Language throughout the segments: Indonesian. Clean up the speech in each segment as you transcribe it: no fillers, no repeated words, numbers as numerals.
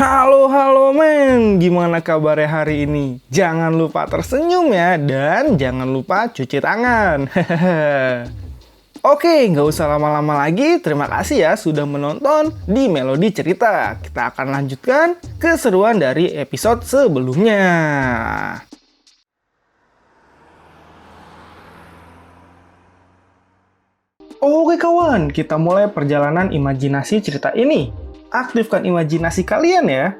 Halo, halo men, gimana kabarnya hari ini? Jangan lupa tersenyum ya, dan jangan lupa cuci tangan. Oke, nggak usah lama-lama lagi. Terima kasih ya sudah menonton di Melodi Cerita. Kita akan lanjutkan keseruan dari episode sebelumnya. Oke kawan, kita mulai perjalanan imajinasi cerita ini. Aktifkan imajinasi kalian ya.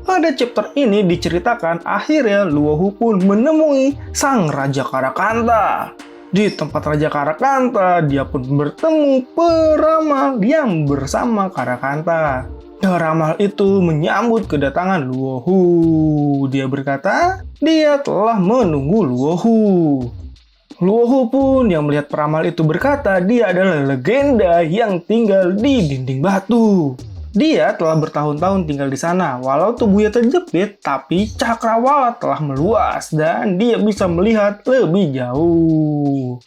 Pada chapter ini diceritakan akhirnya Luohu pun menemui sang Raja Karakanta. Di tempat Raja Karakanta, dia pun bertemu peramal yang bersama Karakanta. Peramal itu menyambut kedatangan Luohu. Dia berkata, dia telah menunggu Luohu. Luohu pun yang melihat peramal itu berkata, dia adalah legenda yang tinggal di dinding batu. Dia telah bertahun-tahun tinggal di sana, walau tubuhnya terjepit, tapi cakrawala telah meluas dan dia bisa melihat lebih jauh.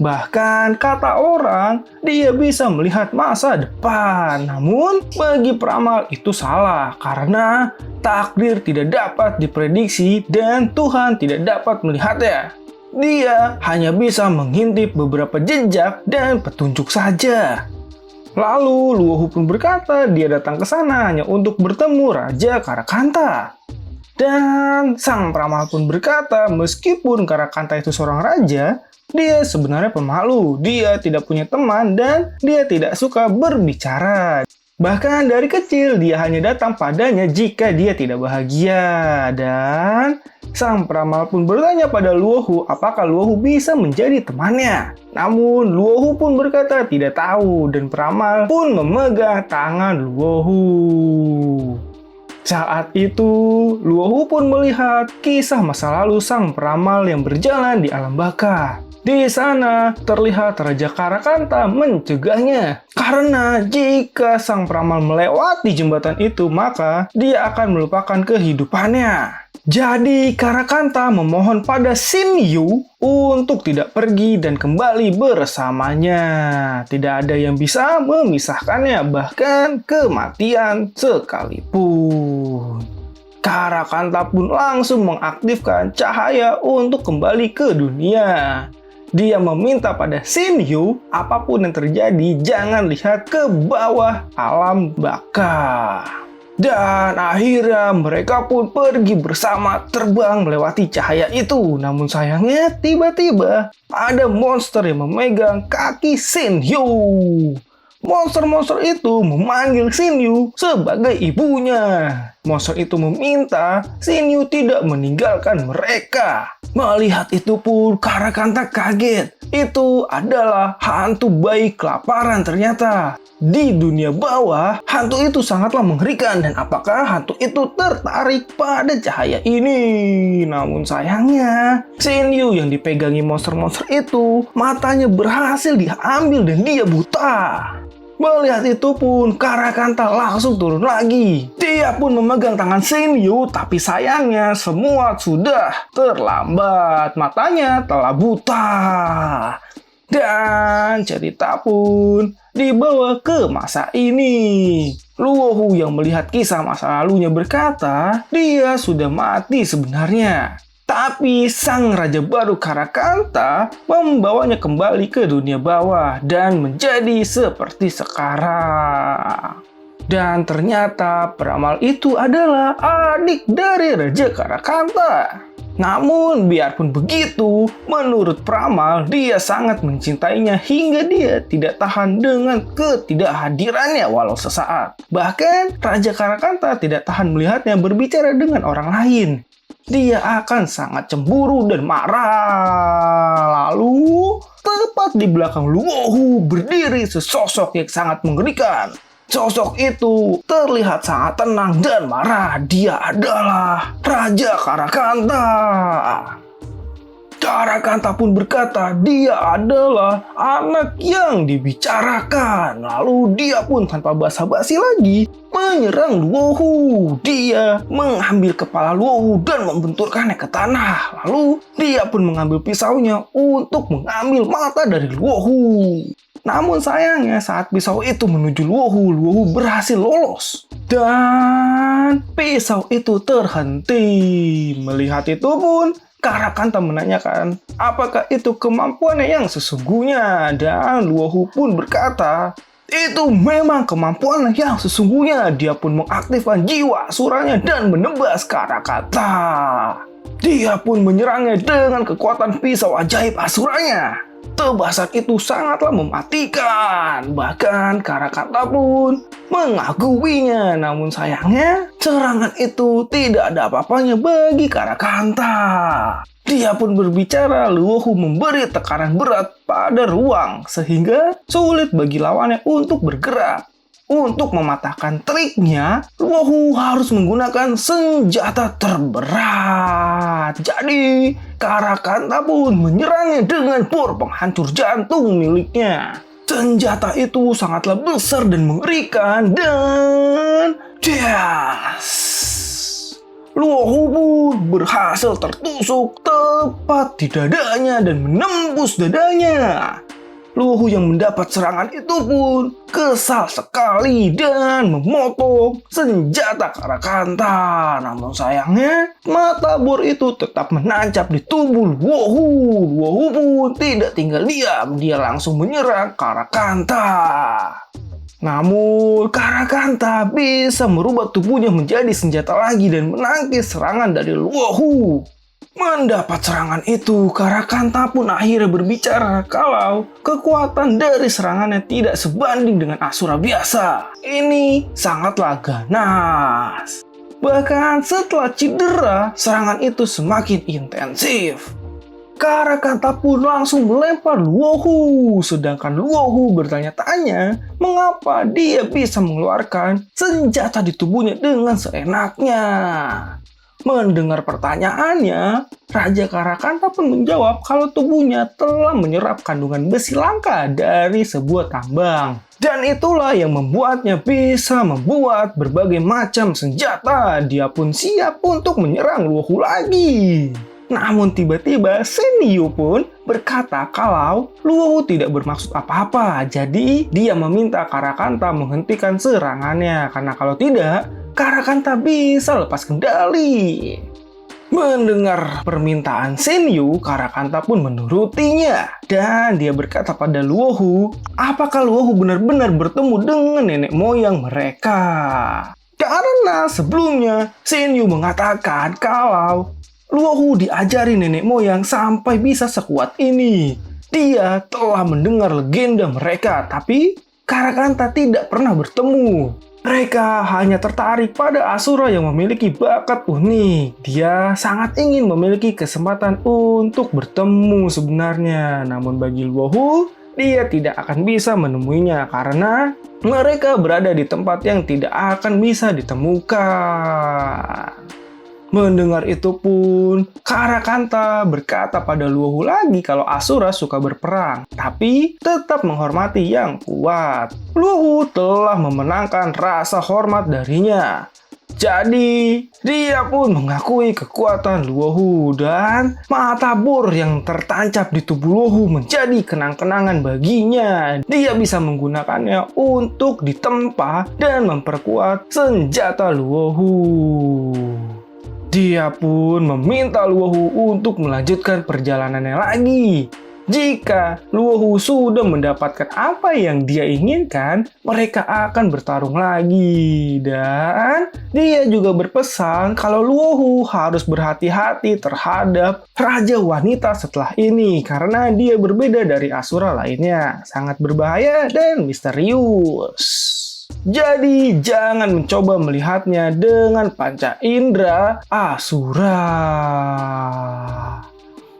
Bahkan kata orang, dia bisa melihat masa depan. Namun, bagi peramal itu salah, karena takdir tidak dapat diprediksi dan Tuhan tidak dapat melihatnya. Dia hanya bisa mengintip beberapa jejak dan petunjuk saja. Lalu Luohu pun berkata dia datang ke sana hanya untuk bertemu Raja Karakanta. Dan sang peramal pun berkata meskipun Karakanta itu seorang raja, dia sebenarnya pemalu, dia tidak punya teman dan dia tidak suka berbicara. Bahkan dari kecil dia hanya datang padanya jika dia tidak bahagia. Dan sang peramal pun bertanya pada Luohu apakah Luohu bisa menjadi temannya. Namun Luohu pun berkata tidak tahu dan peramal pun memegang tangan Luohu. Saat itu Luohu pun melihat kisah masa lalu sang peramal yang berjalan di alam baka. Di sana terlihat Raja Karakanta mencegahnya. Karena jika sang peramal melewati jembatan itu, maka dia akan melupakan kehidupannya. Jadi Karakanta memohon pada Xin Yu untuk tidak pergi dan kembali bersamanya. Tidak ada yang bisa memisahkannya, bahkan kematian sekalipun. Karakanta pun langsung mengaktifkan cahaya untuk kembali ke dunia. Dia meminta pada Xin Yu, apapun yang terjadi, jangan lihat ke bawah alam baka. Dan akhirnya mereka pun pergi bersama terbang melewati cahaya itu. Namun sayangnya tiba-tiba ada monster yang memegang kaki Xin Yu. Monster-monster itu memanggil Xin Yu sebagai ibunya. Monster itu meminta Xin Yu tidak meninggalkan mereka. Melihat itu pun Karakanta kaget. Itu adalah hantu bayi kelaparan ternyata. Di dunia bawah, hantu itu sangatlah mengerikan dan apakah hantu itu tertarik pada cahaya ini? Namun sayangnya, Xin Yu yang dipegangi monster-monster itu, matanya berhasil diambil dan dia buta. Melihat itu pun Karakanta langsung turun lagi. Dia pun memegang tangan Xin Yu, tapi sayangnya semua sudah terlambat. Matanya telah buta. Dan cerita pun dibawa ke masa ini. Luohu yang melihat kisah masa lalunya berkata, dia sudah mati sebenarnya. Tapi sang raja baru Karakanta membawanya kembali ke dunia bawah dan menjadi seperti sekarang. Dan ternyata peramal itu adalah adik dari Raja Karakanta. Namun biarpun begitu, menurut peramal dia sangat mencintainya hingga dia tidak tahan dengan ketidakhadirannya walau sesaat. Bahkan Raja Karakanta tidak tahan melihatnya berbicara dengan orang lain. Dia akan sangat cemburu dan marah. Lalu, tepat di belakang Luohu berdiri sesosok yang sangat mengerikan. Sosok itu terlihat sangat tenang dan marah. Dia adalah Raja Karakanta. Karakanta pun berkata dia adalah anak yang dibicarakan. Lalu dia pun tanpa basa-basi lagi menyerang Luohu. Dia mengambil kepala Luohu dan membenturkannya ke tanah. Lalu dia pun mengambil pisaunya untuk mengambil mata dari Luohu. Namun sayangnya saat pisau itu menuju Luohu berhasil lolos. Dan pisau itu terhenti. Melihat itu pun, Karakanta menanyakan apakah itu kemampuannya yang sesungguhnya. Dan Luohu pun berkata, itu memang kemampuan yang sesungguhnya. Dia pun mengaktifkan jiwa asuranya dan menebas Karakanta. Dia pun menyerangnya dengan kekuatan pisau ajaib asuranya. Tebasan itu sangatlah mematikan. Bahkan Karakanta pun mengaguminya. Namun sayangnya, serangan itu tidak ada apa-apanya bagi Karakanta. Dia pun berbicara, Luohu memberi tekanan berat pada ruang sehingga sulit bagi lawannya untuk bergerak. Untuk mematahkan triknya, Luohu harus menggunakan senjata terberat. Jadi, Karakanta pun menyerangnya dengan bor penghancur jantung miliknya. Senjata itu sangatlah besar dan mengerikan dan Luohu pun berhasil tertusuk tepat di dadanya dan menembus dadanya. Luohu yang mendapat serangan itu pun kesal sekali dan memotong senjata Karakanta. Namun sayangnya, mata bor itu tetap menancap di tubuh Luohu. Luohu pun tidak tinggal diam, dia langsung menyerang Karakanta. Namun, Karakanta bisa merubah tubuhnya menjadi senjata lagi dan menangkis serangan dari Luohu. Mendapat serangan itu, Karakanta pun akhirnya berbicara kalau kekuatan dari serangannya tidak sebanding dengan Asura biasa. Ini sangatlah ganas. Bahkan setelah cedera, serangan itu semakin intensif. Karakanta pun langsung melempar Luohu, sedangkan Luohu bertanya-tanya mengapa dia bisa mengeluarkan senjata di tubuhnya dengan seenaknya. Mendengar pertanyaannya, Raja Karakanta pun menjawab kalau tubuhnya telah menyerap kandungan besi langka dari sebuah tambang. Dan itulah yang membuatnya bisa membuat berbagai macam senjata. Dia pun siap untuk menyerang Luohu lagi. Namun tiba-tiba Senyu pun berkata kalau Luohu tidak bermaksud apa-apa. Jadi dia meminta Karakanta menghentikan serangannya. Karena kalau tidak, Karakanta bisa lepas kendali. Mendengar permintaan Senyu, Karakanta pun menurutinya. Dan dia berkata pada Luohu, apakah Luohu benar-benar bertemu dengan nenek moyang mereka? Karena sebelumnya Senyu mengatakan kalau Luohu diajari nenek moyang sampai bisa sekuat ini. Dia telah mendengar legenda mereka, tapi Karakanta tidak pernah bertemu. Mereka hanya tertarik pada Asura yang memiliki bakat unik. Dia sangat ingin memiliki kesempatan untuk bertemu sebenarnya. Namun bagi Luohu, dia tidak akan bisa menemuinya karena mereka berada di tempat yang tidak akan bisa ditemukan. Mendengar itu pun, Karakanta berkata pada Luohu lagi kalau Asura suka berperang, tapi tetap menghormati yang kuat. Luohu telah memenangkan rasa hormat darinya. Jadi, dia pun mengakui kekuatan Luohu dan mata bor yang tertancap di tubuh Luohu menjadi kenang-kenangan baginya. Dia bisa menggunakannya untuk ditempa dan memperkuat senjata Luohu. Dia pun meminta Luohu untuk melanjutkan perjalanannya lagi. Jika Luohu sudah mendapatkan apa yang dia inginkan, mereka akan bertarung lagi. Dan dia juga berpesan kalau Luohu harus berhati-hati terhadap raja wanita setelah ini karena dia berbeda dari Asura lainnya, sangat berbahaya dan misterius. Jadi jangan mencoba melihatnya dengan panca indera Asura.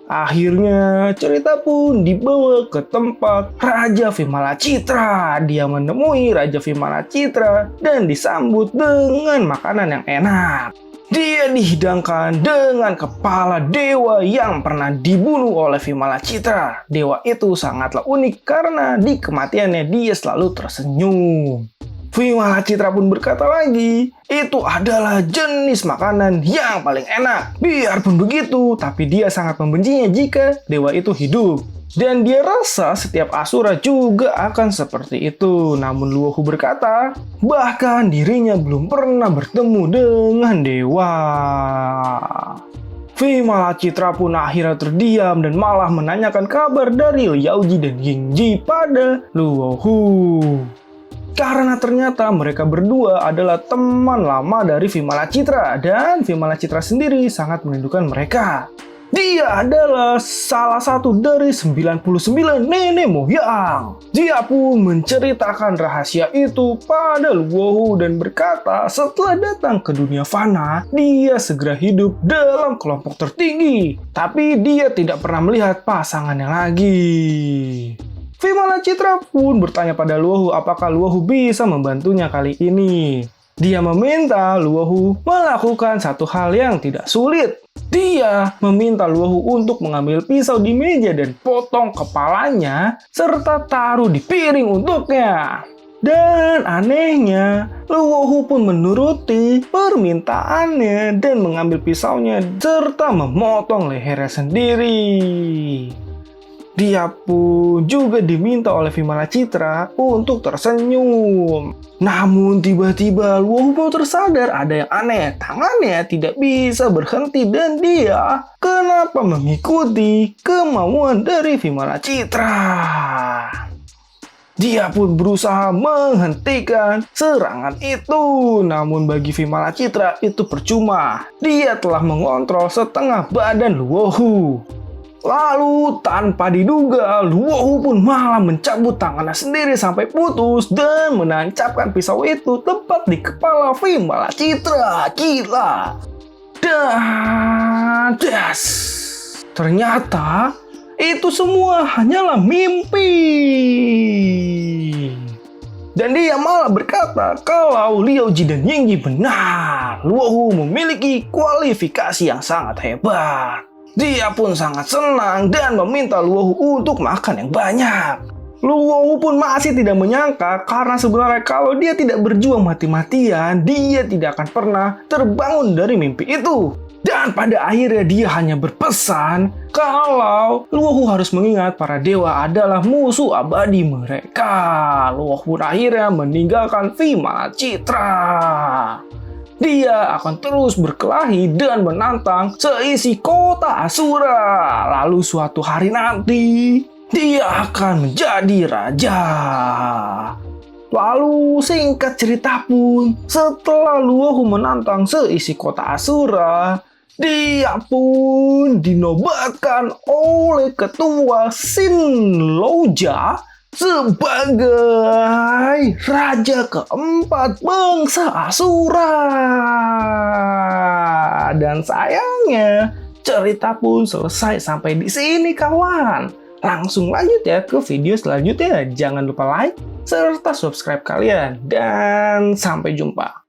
Akhirnya cerita pun dibawa ke tempat Raja Vimalacitra. Dia menemui Raja Vimalacitra dan disambut dengan makanan yang enak. Dia dihidangkan dengan kepala dewa yang pernah dibunuh oleh Vimalacitra. Dewa itu sangatlah unik karena di kematiannya dia selalu tersenyum. Vimalacitra pun berkata lagi, itu adalah jenis makanan yang paling enak. Biarpun begitu, tapi dia sangat membencinya jika dewa itu hidup. Dan dia rasa setiap Asura juga akan seperti itu. Namun Luohu berkata, bahkan dirinya belum pernah bertemu dengan dewa. Vimalacitra pun akhirnya terdiam dan malah menanyakan kabar dari Liaoji dan Yingji pada Luohu. Karena ternyata mereka berdua adalah teman lama dari Vimalacitra dan Vimalacitra sendiri sangat merindukan mereka. Dia adalah salah satu dari 99 nenek moyang. Dia pun menceritakan rahasia itu pada Luohu dan berkata setelah datang ke dunia fana, dia segera hidup dalam kelompok tertinggi. Tapi dia tidak pernah melihat pasangannya lagi. Vimalacitra pun bertanya pada Luohu apakah Luohu bisa membantunya kali ini. Dia meminta Luohu melakukan satu hal yang tidak sulit. Dia meminta Luohu untuk mengambil pisau di meja dan potong kepalanya serta taruh di piring untuknya. Dan anehnya, Luohu pun menuruti permintaannya dan mengambil pisaunya serta memotong lehernya sendiri. Dia pun juga diminta oleh Vimalacitra untuk tersenyum. Namun tiba-tiba Luohu pun tersadar ada yang aneh. Tangannya tidak bisa berhenti dan dia kenapa mengikuti kemauan dari Vimalacitra. Dia pun berusaha menghentikan serangan itu. Namun bagi Vimalacitra itu percuma. Dia telah mengontrol setengah badan Luohu. Lalu tanpa diduga, Luohu pun malah mencabut tangannya sendiri sampai putus dan menancapkan pisau itu tepat di kepala Vimalacitra. Gila! Dan das! Ternyata itu semua hanyalah mimpi. Dan dia malah berkata kalau Liaoji dan Yingji benar. Luohu memiliki kualifikasi yang sangat hebat. Dia pun sangat senang dan meminta Luohu untuk makan yang banyak. Luohu pun masih tidak menyangka karena sebenarnya kalau dia tidak berjuang mati-matian, dia tidak akan pernah terbangun dari mimpi itu. Dan pada akhirnya dia hanya berpesan kalau Luohu harus mengingat para dewa adalah musuh abadi mereka. Luohu pun akhirnya meninggalkan Vimalacitra. Dia akan terus berkelahi dan menantang seisi kota Asura. Lalu suatu hari nanti, dia akan menjadi raja. Lalu singkat cerita pun, setelah Luohu menantang seisi kota Asura, dia pun dinobatkan oleh ketua Sinloja sebagai raja keempat bangsa Asura. Dan sayangnya cerita pun selesai sampai di sini kawan. Langsung lanjut ya ke video selanjutnya. Jangan lupa like serta subscribe kalian dan sampai jumpa.